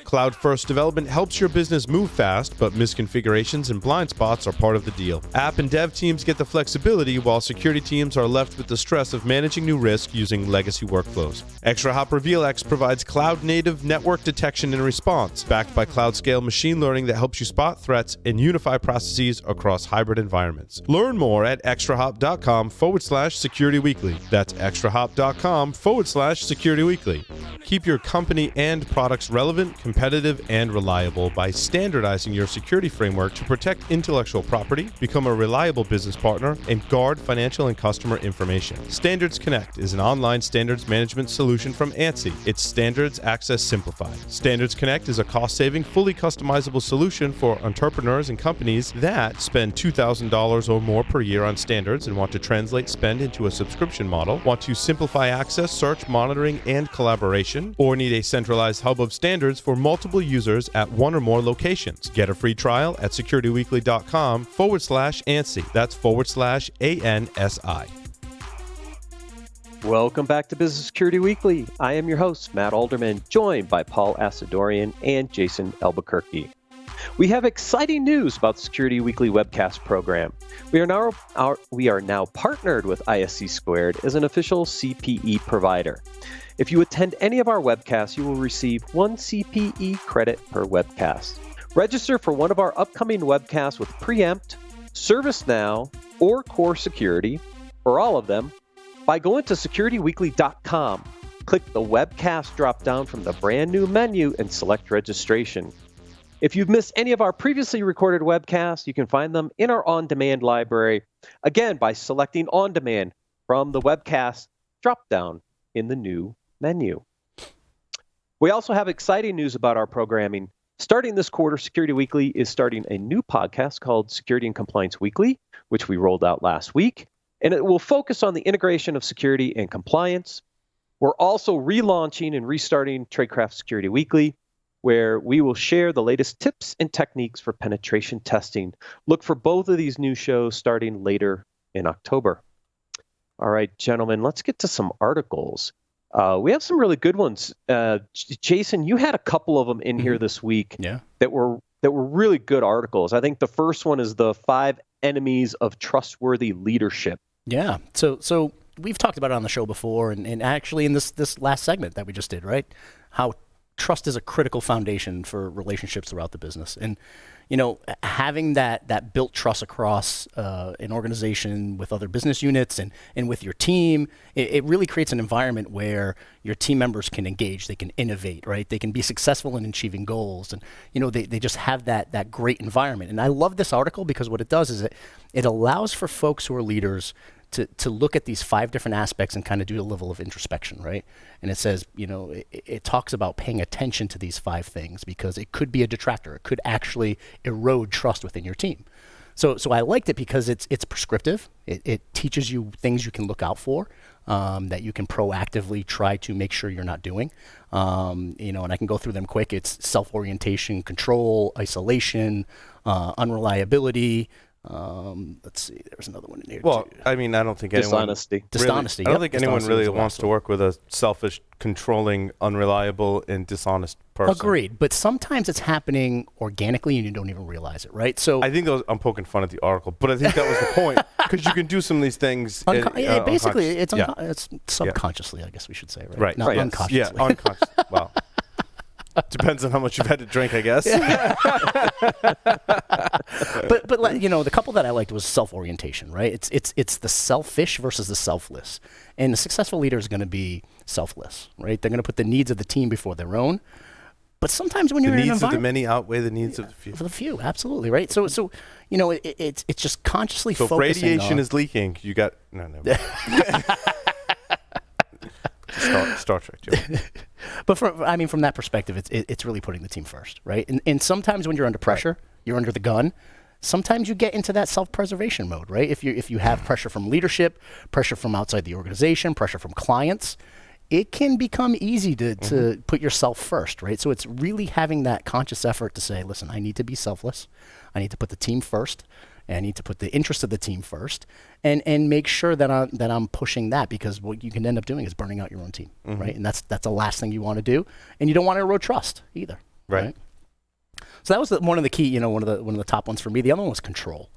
Cloud-first development helps your business move fast, but misconfigurations and blind spots are part of the deal. App and dev teams get the flexibility, while security teams are left with the stress of managing new risk using legacy workflows. ExtraHop Reveal X provides cloud-native network detection and response, backed by cloud-scale machine learning that helps you spot threats and unify processes across hybrid environments. Learn more at extrahop.com/Security Weekly. That's extrahop.com/Security Weekly. Keep your company and products relevant, competitive, and reliable by standardizing your security framework to protect intellectual property, become a reliable business partner, and guard financial and customer information. Standards Connect is an online standards management solution from ANSI. It's Standards Access Simplified. Standards Connect is a cost-saving, fully customizable solution for entrepreneurs and companies that spend $2,000 or more per year on standards and want to translate spend into a subscription model, want to simplify access, search, monitoring, and collaboration, or need a centralized hub of standards for multiple users at one or more locations. Get a free trial at securityweekly.com/ANSI. That's /ANSI. Welcome back to Business Security Weekly. I am your host, Matt Alderman, joined by Paul Asadorian and Jason Albuquerque. We have exciting news about the Security Weekly webcast program. We are now partnered with ISC Squared as an official CPE provider. If you attend any of our webcasts, you will receive 1 CPE credit per webcast. Register for one of our upcoming webcasts with Preempt, ServiceNow, or Core Security, or all of them, by going to securityweekly.com. Click the webcast drop-down from the brand new menu and select registration. If you've missed any of our previously recorded webcasts, you can find them in our on-demand library, again, by selecting On Demand from the webcast drop-down in the new menu. We also have exciting news about our programming. Starting this quarter, Security Weekly is starting a new podcast called Security and Compliance Weekly, which we rolled out last week, and it will focus on the integration of security and compliance. We're also relaunching and restarting Tradecraft Security Weekly, where we will share the latest tips and techniques for penetration testing. Look for both of these new shows starting later in October. All right, gentlemen, let's get to some articles. We have some really good ones. Jason, you had a couple of them in here this week that were really good articles. I think the first one is the 5 Enemies of Trustworthy Leadership. Yeah. So we've talked about it on the show before, and actually in this last segment that we just did, right? How trust is a critical foundation for relationships throughout the business. And, you know, having that built trust across an organization with other business units and with your team, it really creates an environment where your team members can engage, they can innovate, right? They can be successful in achieving goals. And, you know, they just have that great environment. And I love this article because what it does is it allows for folks who are leaders to look at these 5 different aspects and kind of do a level of introspection, right? And it says, you know, it talks about paying attention to these 5 things because it could be a detractor. It could actually erode trust within your team. So I liked it because it's prescriptive. It teaches you things you can look out for, that you can proactively try to make sure you're not doing. You know, and I can go through them quick. It's self-orientation, control, isolation, unreliability. Let's see, there's another one in here. Well, too. I mean, I don't think Dishonesty. Dishonesty. I don't think anyone really wants to work with a selfish, controlling, unreliable, and dishonest person. Agreed. But sometimes it's happening organically and you don't even realize it, right? So I think I'm poking fun at the article, but I think that was the point because you can do some of these things. Basically, it's subconsciously, I guess we should say, right? Right. Not unconsciously. Yeah, unconsciously. Well, depends on how much you've had to drink, I guess. But you know, the couple that I liked was self-orientation, right? It's the selfish versus the selfless. And a successful leader is going to be selfless, right? They're going to put the needs of the team before their own. But sometimes when you're in an environment, the needs of the many outweigh the needs of the few. For the few, absolutely, right? So you know, it's just consciously focusing. So if radiation is leaking, you got no. Star Trek joke. But from that perspective, it's really putting the team first, right? And sometimes when you're under pressure, you're under the gun. Sometimes you get into that self-preservation mode, right? If you have pressure from leadership, pressure from outside the organization, pressure from clients, it can become easy to put yourself first, right? So it's really having that conscious effort to say, listen, I need to be selfless. I need to put the team first. And I need to put the interest of the team first and make sure that I'm pushing that, because what you can end up doing is burning out your own team, right? And that's the last thing you want to do. And you don't want to erode trust either. Right. So that was one of the key, one of the top ones for me. The other one was control.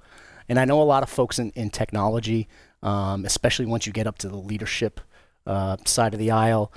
And I know a lot of folks in technology, especially once you get up to the leadership side of the aisle,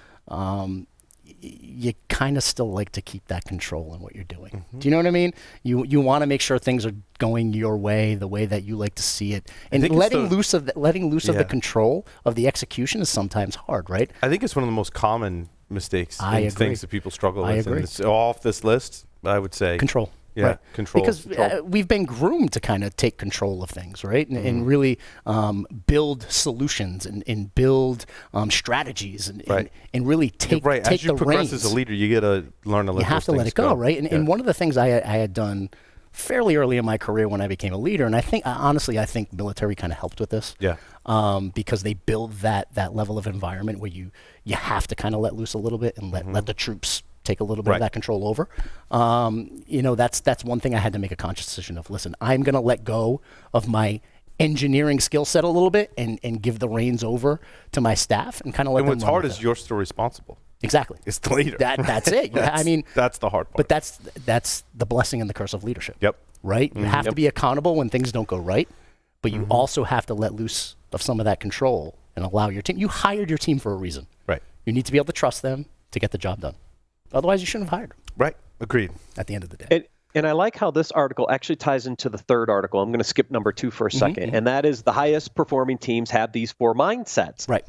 you kind of still like to keep that control in what you're doing. Mm-hmm. Do you know what I mean? You want to make sure things are going your way, the way that you like to see it, and letting loose of the control of the execution is sometimes hard, right? I think it's one of the most common mistakes and things that people struggle with. I agree. And it's off this list, I would say control. Yeah, right. Control. Because we've been groomed to kind of take control of things, right? And really build solutions and build strategies and really take the reins. As you progress as a leader, you got to learn to let You have to let it go, right? And one of the things I had done fairly early in my career when I became a leader, and I think, honestly, I think military kind of helped with this. Yeah. Because they build that level of environment where you have to kind of let loose a little bit and let the troops take a little bit of that control over. That's one thing I had to make a conscious decision of. Listen, I'm going to let go of my engineering skill set a little bit and give the reins over to my staff and kind of let them run. And what's hard is you're still responsible. Exactly. It's the leader. That's it. That's the hard part. But that's the blessing and the curse of leadership. Yep. Right? You have to be accountable when things don't go right, but you also have to let loose of some of that control and allow your team. You hired your team for a reason. Right. You need to be able to trust them to get the job done. Otherwise, you shouldn't have hired them. Right. Agreed. At the end of the day. And I like how this article actually ties into the third article. I'm going to skip number 2 for a second. And that is the highest performing teams have these 4 mindsets. Right.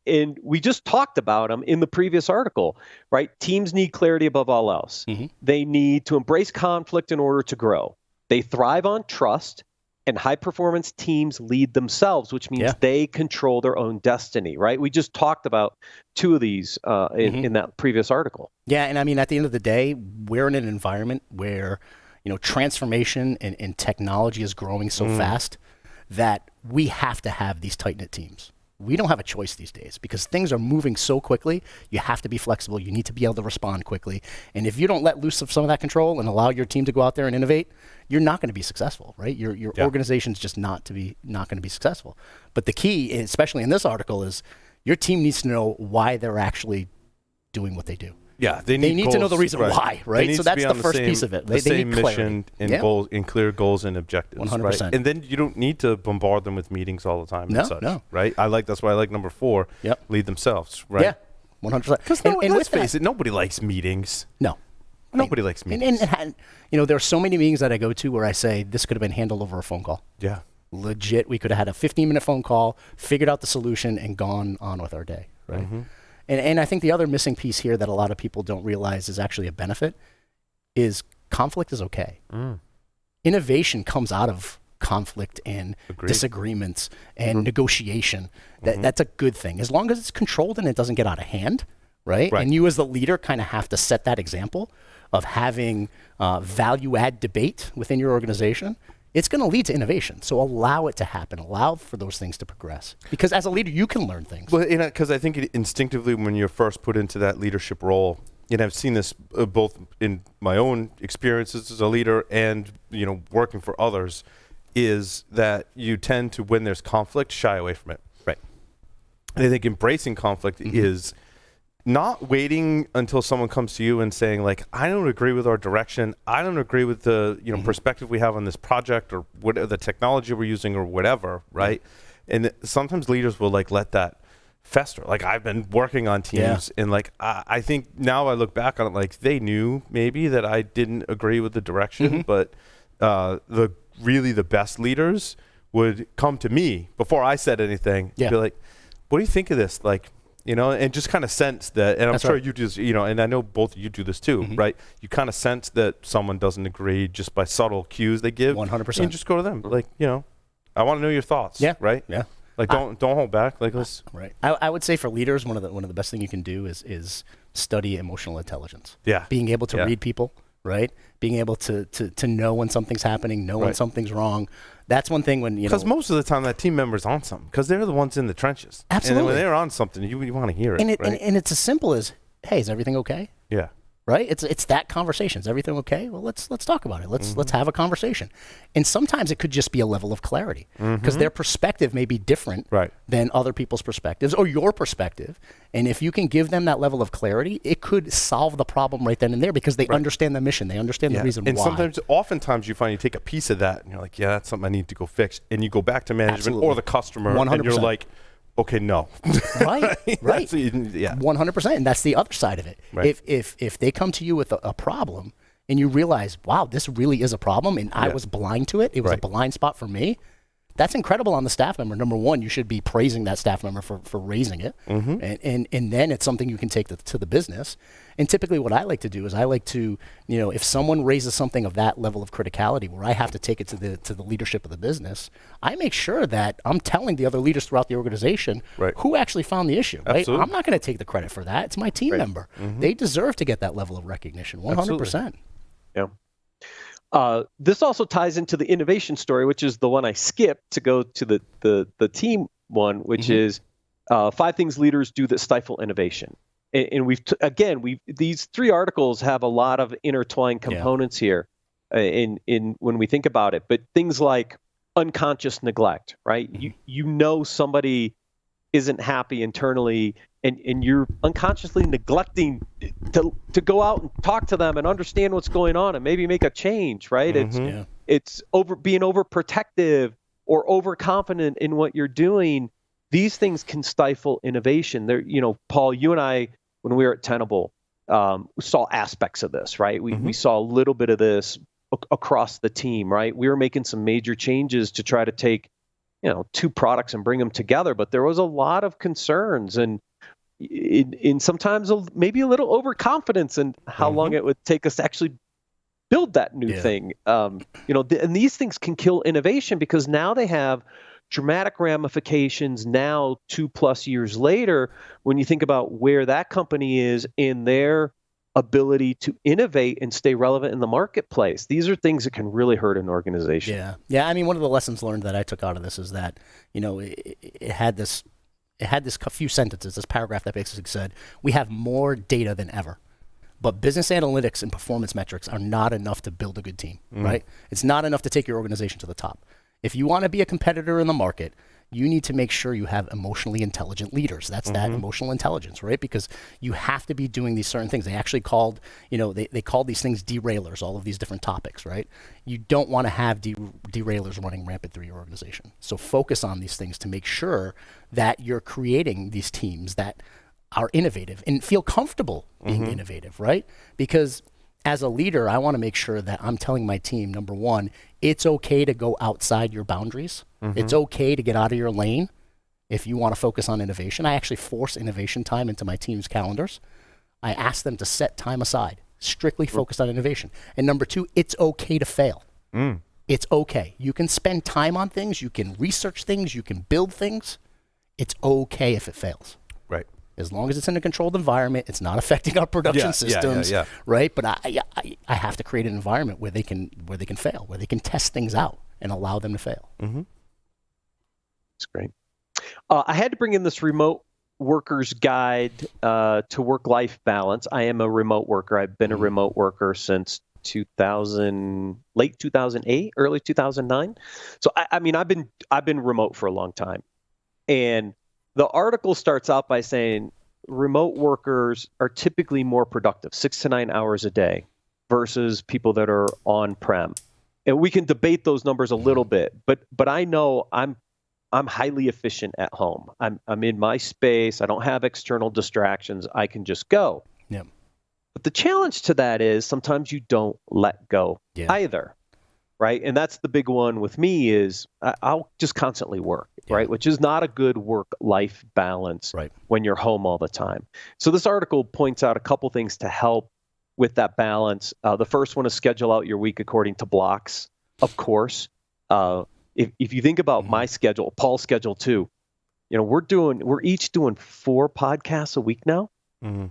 And we just talked about them in the previous article, right? Teams need clarity above all else. They need to embrace conflict in order to grow. They thrive on trust. And high-performance teams lead themselves, which means they control their own destiny, right? We just talked about 2 of these in that previous article. Yeah, and I mean, at the end of the day, we're in an environment where, transformation and technology is growing so fast that we have to have these tight-knit teams. We don't have a choice these days because things are moving so quickly. You have to be flexible. You need to be able to respond quickly. And if you don't let loose of some of that control and allow your team to go out there and innovate, you're not going to be successful, right? Your organization's just not going to be successful. But the key, especially in this article, is your team needs to know why they're actually doing what they do. Yeah, they need to know the reason why, right? So that's the first piece of it. They need mission and goals and clear goals and objectives. 100%. Right? And then you don't need to bombard them with meetings all the time and such. Right? That's why I like number 4. Yep. Lead themselves. Right? Yeah, 100%. Because let's face it, nobody likes meetings. No. Nobody likes meetings. And there are so many meetings that I go to where I say this could have been handled over a phone call. Yeah. Legit, we could have had a 15-minute phone call, figured out the solution, and gone on with our day. Right. And I think the other missing piece here that a lot of people don't realize is actually a benefit is conflict is okay. Innovation comes out of conflict and disagreements and negotiation. That's a good thing. As long as it's controlled and it doesn't get out of hand, right? And you as the leader kind of have to set that example of having value-add debate within your organization. It's going to lead to innovation. So allow it to happen. Allow for those things to progress. Because as a leader, you can learn things. Well, because I think instinctively when you're first put into that leadership role, and I've seen this both in my own experiences as a leader and, working for others, is that you tend to, when there's conflict, shy away from it. Right. And I think embracing conflict is not waiting until someone comes to you and saying, like, I don't agree with our direction. I don't agree with the perspective we have on this project or whatever the technology we're using or whatever, right? And sometimes leaders will let that fester. Like, I've been working on teams and I think now I look back on it, they knew maybe that I didn't agree with the direction, but the best leaders would come to me before I said anything and be like, what do you think of this? And just kind of sense that, and I'm sure you do this, and I know both of you do this too, right? You kind of sense that someone doesn't agree just by subtle cues they give. 100%. And just go to them. I want to know your thoughts. Yeah. Right? Yeah. Don't hold back. Let's. Right. I would say for leaders, one of the best things you can do is study emotional intelligence. Yeah. Being able to read people, right? Being able to know when something's happening, know when something's wrong. That's one thing when, because most of the time that team member's on something because they're the ones in the trenches. Absolutely. And when they're on something, you want to hear it. And it's as simple as, hey, is everything okay? Yeah. right? It's that conversation. Is everything okay? Well, let's talk about it. Let's have a conversation. And sometimes it could just be a level of clarity because their perspective may be different than other people's perspectives or your perspective. And if you can give them that level of clarity, it could solve the problem right then and there because they understand the mission. They understand the reason and why. And oftentimes you find you take a piece of that and you're like, yeah, that's something I need to go fix. And you go back to management or the customer 100%. and you're like, okay, no. Right. 100%. And that's the other side of it. Right. If they come to you with a problem and you realize, wow, this really is a problem and I was blind to it, it was a blind spot for me, that's incredible on the staff member. Number one, you should be praising that staff member for raising it. And then it's something you can take to the business. And typically what I like to do is I like to, if someone raises something of that level of criticality where I have to take it to the leadership of the business, I make sure that I'm telling the other leaders throughout the organization who actually found the issue. Right? I'm not going to take the credit for that. It's my team member. They deserve to get that level of recognition, 100%. Yeah. This also ties into the innovation story, which is the one I skipped to go to the team one, which is 5 things leaders do that stifle innovation. And these 3 articles have a lot of intertwined components here in when we think about it. But things like unconscious neglect, right? Somebody isn't happy internally and you're unconsciously neglecting to go out and talk to them and understand what's going on and maybe make a change, right? It's being overprotective or overconfident in what you're doing. These things can stifle innovation. Paul, you and I, when we were at Tenable, saw aspects of this, right? We saw a little bit of this across the team, right? We were making some major changes to try to take, 2 products and bring them together, but there was a lot of concerns and in sometimes maybe a little overconfidence in how long it would take us to actually build that new thing. And these things can kill innovation because now they have dramatic ramifications now 2+ years later when you think about where that company is in their ability to innovate and stay relevant in the marketplace. These are things that can really hurt an organization. Yeah. I mean, one of the lessons learned that I took out of this is that, it had this few sentences, this paragraph that basically said, we have more data than ever. But business analytics and performance metrics are not enough to build a good team, right? It's not enough to take your organization to the top. If you want to be a competitor in the market, you need to make sure you have emotionally intelligent leaders. That's that emotional intelligence, right? Because you have to be doing these certain things. They actually called, they called these things derailers, all of these different topics, right? You don't want to have derailers running rampant through your organization. So focus on these things to make sure that you're creating these teams that are innovative and feel comfortable being innovative, right? Because as a leader, I want to make sure that I'm telling my team, number one, it's okay to go outside your boundaries. It's okay to get out of your lane if you want to focus on innovation. I actually force innovation time into my team's calendars. I ask them to set time aside, strictly focused on innovation. And number 2, it's okay to fail. It's okay. You can spend time on things. You can research things. You can build things. It's okay if it fails. Right. As long as it's in a controlled environment, it's not affecting our production systems, right? But I have to create an environment where they can fail, where they can test things out and allow them to fail. That's great. I had to bring in this remote worker's guide to work-life balance. I am a remote worker. I've been a remote worker since late 2008, early 2009. So I mean, I've been remote for a long time, and the article starts out by saying remote workers are typically more productive, 6 to 9 hours a day, versus people that are on-prem. And we can debate those numbers a little bit, but I know I'm highly efficient at home. I'm in my space. I don't have external distractions. I can just go. Yeah. But the challenge to that is sometimes you don't let go either. Right. And that's the big one with me is I'll just constantly work, right? Which is not a good work-life balance when you're home all the time. So this article points out a couple things to help with that balance. The first one is schedule out your week according to blocks, of course. If you think about my schedule, Paul's schedule too, we're each doing 4 podcasts a week now.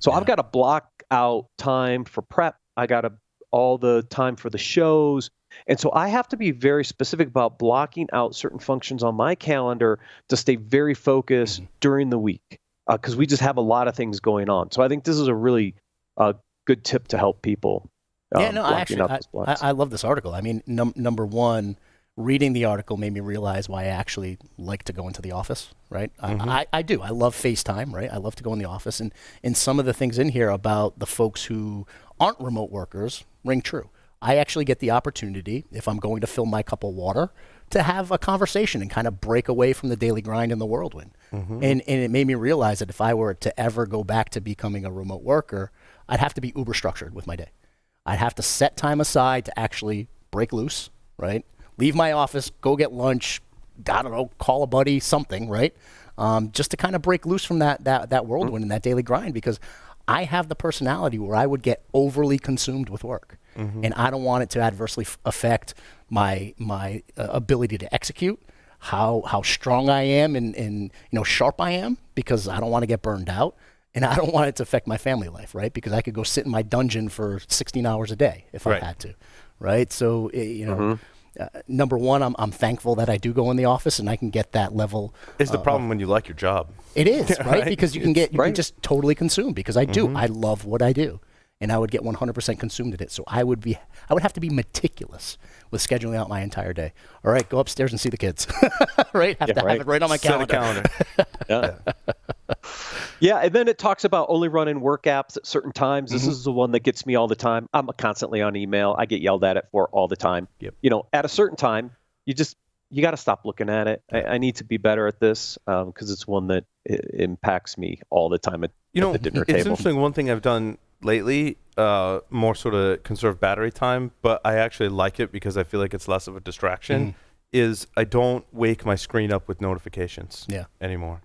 So I've got to block out time for prep. I got all the time for the shows. And so I have to be very specific about blocking out certain functions on my calendar to stay very focused during the week because we just have a lot of things going on. So I think this is a really good tip to help people. Yeah, no, blocking out those blocks. I love this article. I mean, number one, reading the article made me realize why I actually like to go into the office, right? I do. I love FaceTime, right? I love to go in the office. And some of the things in here about the folks who aren't remote workers ring true. I actually get the opportunity, if I'm going to fill my cup of water, to have a conversation and kind of break away from the daily grind and the whirlwind. And it made me realize that if I were to ever go back to becoming a remote worker, I'd have to be uber structured with my day. I'd have to set time aside to actually break loose, right? Leave my office, go get lunch, I don't know, call a buddy, something, right? Just to kind of break loose from that whirlwind and that daily grind, because I have the personality where I would get overly consumed with work. And I don't want it to adversely affect my ability to execute, how strong I am and sharp I am, because I don't want to get burned out. And I don't want it to affect my family life, right? Because I could go sit in my dungeon for 16 hours a day if I had to, right? So, number one, I'm thankful that I do go in the office and I can get that level. It's the problem when you like your job. It is, right? Because you can can just totally consume, because I do. I love what I do. And I would get 100% consumed in it. So I would have to be meticulous with scheduling out my entire day. All right, go upstairs and see the kids, right? Have it right on my calendar. Yeah, and then it talks about only running work apps at certain times. This is the one that gets me all the time. I'm constantly on email. I get yelled at it for all the time. At a certain time, you got to stop looking at it. I need to be better at this because it's one that impacts me all the time at the dinner table. It's interesting. One thing I've done lately, more sort of conserve battery time, but I actually like it because I feel like it's less of a distraction, is I don't wake my screen up with notifications anymore.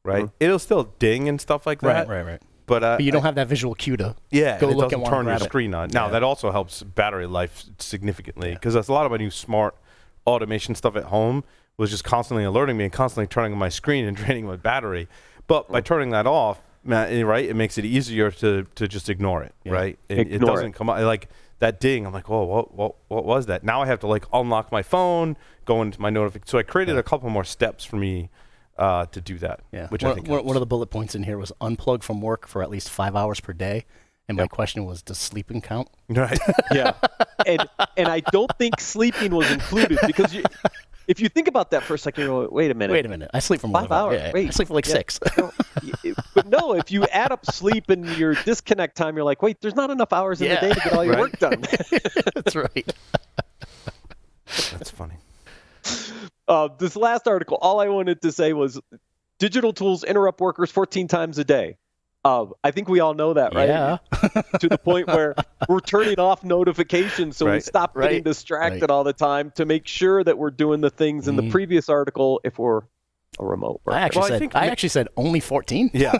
Right? It'll still ding and stuff like that. Right. But you don't have that visual cue to go look and turn your screen on. Now, that also helps battery life significantly, because that's a lot of my new smart automation stuff at home was just constantly alerting me and constantly turning on my screen and draining my battery. But by turning that off, right, it makes it easier to just ignore it, right? It doesn't come up like that ding. I'm like, whoa, what was that? Now I have to like unlock my phone, go into my notification. So I created a couple more steps for me to do that, which I think one of the bullet points in here was unplug from work for at least 5 hours per day. And my question was, does sleeping count? Right. Yeah. And I don't think sleeping was included, because if you think about that for a second, you're like, wait a minute. I sleep for 5 hours. Yeah, I sleep for like 6. But no, if you add up sleep and your disconnect time, you're like, wait, there's not enough hours in the day to get all your work done. That's right. That's funny. This last article, all I wanted to say was digital tools interrupt workers 14 times a day. I think we all know that, right? Yeah. To the point where we're turning off notifications so we stop getting distracted all the time to make sure that we're doing the things in the previous article if we're a remote worker. I actually said only 14. Yeah.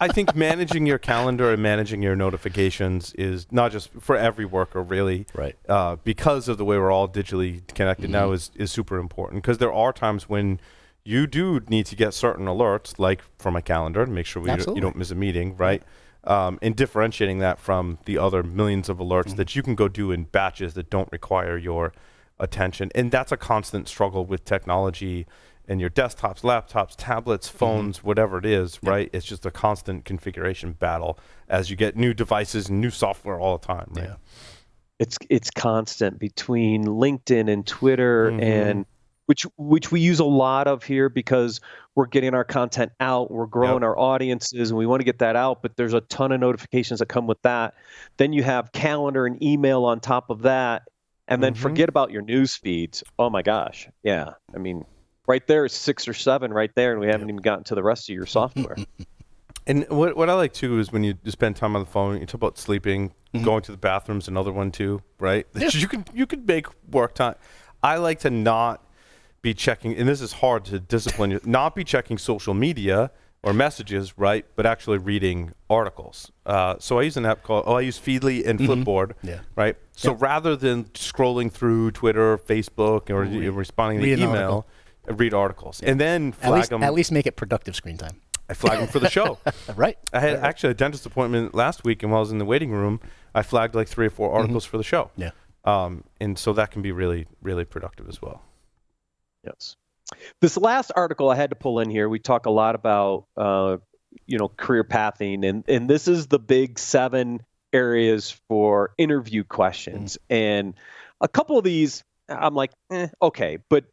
I think managing your calendar and managing your notifications is not just for every worker, really. Right. Because of the way we're all digitally connected now is super important, because there are times when you do need to get certain alerts, like from a calendar, to make sure you don't miss a meeting, right? And differentiating that from the other millions of alerts that you can go do in batches that don't require your attention. And that's a constant struggle with technology and your desktops, laptops, tablets, phones, whatever it is, right? It's just a constant configuration battle as you get new devices and new software all the time, right? Yeah. It's constant between LinkedIn and Twitter and which we use a lot of here because we're getting our content out, we're growing our audiences, and we want to get that out, but there's a ton of notifications that come with that. Then you have calendar and email on top of that, and then forget about your news feeds. Oh my gosh. Yeah. I mean, right there is 6 or 7 right there, and we haven't even gotten to the rest of your software. And what I like too is when you spend time on the phone, you talk about sleeping, going to the bathroom's another one too, right? Yeah. You could make work time. I like to not be checking, and this is hard to discipline you, not be checking social media or messages, right? But actually reading articles. So I use an app I use Feedly and Flipboard, right? So rather than scrolling through Twitter, Facebook, or responding to email, read articles. And then flag them. At least make it productive screen time. I flag them for the show. Right. I had actually a dentist appointment last week, and while I was in the waiting room, I flagged like 3 or 4 articles for the show. Yeah. And so that can be really, really productive as well. Yes. This last article I had to pull in here, we talk a lot about, career pathing, and this is the big 7 areas for interview questions. And a couple of these, I'm like, okay. But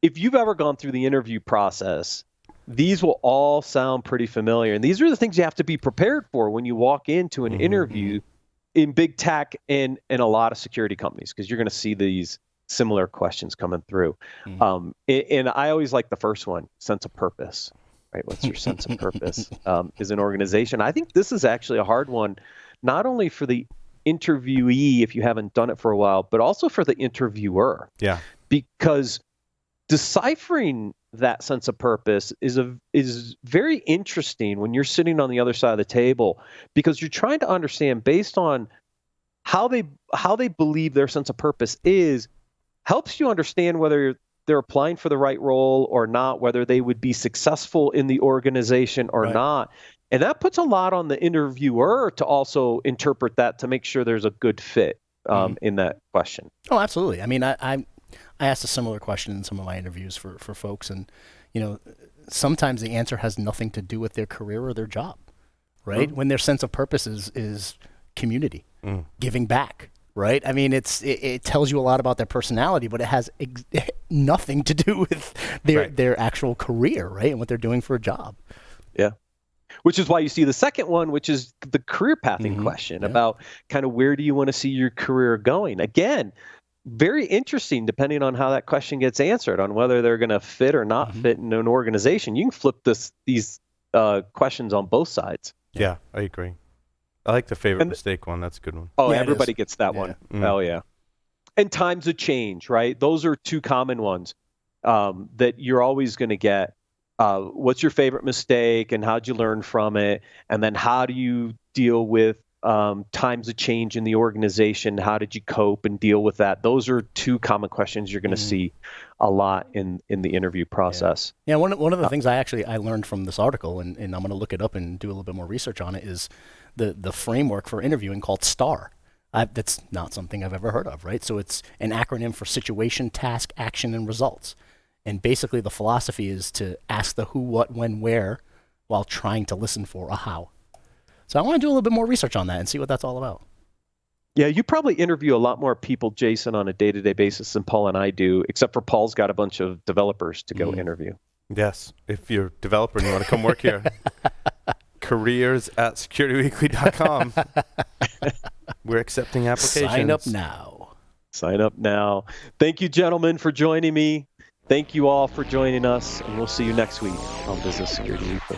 if you've ever gone through the interview process, these will all sound pretty familiar. And these are the things you have to be prepared for when you walk into an interview in big tech and a lot of security companies, because you're going to see these similar questions coming through. And I always like the first one, sense of purpose, right? What's your sense of purpose as an organization? I think this is actually a hard one, not only for the interviewee, if you haven't done it for a while, but also for the interviewer. Yeah. Because deciphering that sense of purpose is very interesting when you're sitting on the other side of the table, because you're trying to understand, based on how they believe their sense of purpose is, helps you understand whether they're applying for the right role or not, whether they would be successful in the organization or not. And that puts a lot on the interviewer to also interpret that, to make sure there's a good fit in that question. Oh, absolutely. I mean, I asked a similar question in some of my interviews for folks, and sometimes the answer has nothing to do with their career or their job, right? When their sense of purpose is community, giving back, right? I mean, it tells you a lot about their personality, but it has nothing to do with their actual career, right, and what they're doing for a job. Yeah. Which is why you see the second one, which is the career pathing question about kind of where do you want to see your career going? Again, very interesting, depending on how that question gets answered, on whether they're going to fit or not fit in an organization. You can flip these questions on both sides. Yeah, I agree. I like the favorite mistake one. That's a good one. Oh, yeah, everybody gets that one. Oh, yeah. And times of change, right? Those are two common ones that you're always going to get. What's your favorite mistake, and how'd you learn from it? And then how do you deal with times of change in the organization? How did you cope and deal with that? Those are two common questions you're going to see a lot in the interview process. Yeah, one of the things I learned from this article, and I'm going to look it up and do a little bit more research on it, is the framework for interviewing called STAR. That's not something I've ever heard of, right? So it's an acronym for situation, task, action, and results. And basically the philosophy is to ask the who, what, when, where, while trying to listen for a how. So I want to do a little bit more research on that and see what that's all about. Yeah, you probably interview a lot more people, Jason, on a day-to-day basis than Paul and I do, except for Paul's got a bunch of developers to go interview. Yes, if you're a developer and you want to come work here, careers@securityweekly.com. We're accepting applications. Sign up now. Sign up now. Thank you, gentlemen, for joining me. Thank you all for joining us, and we'll see you next week on Business Security Weekly.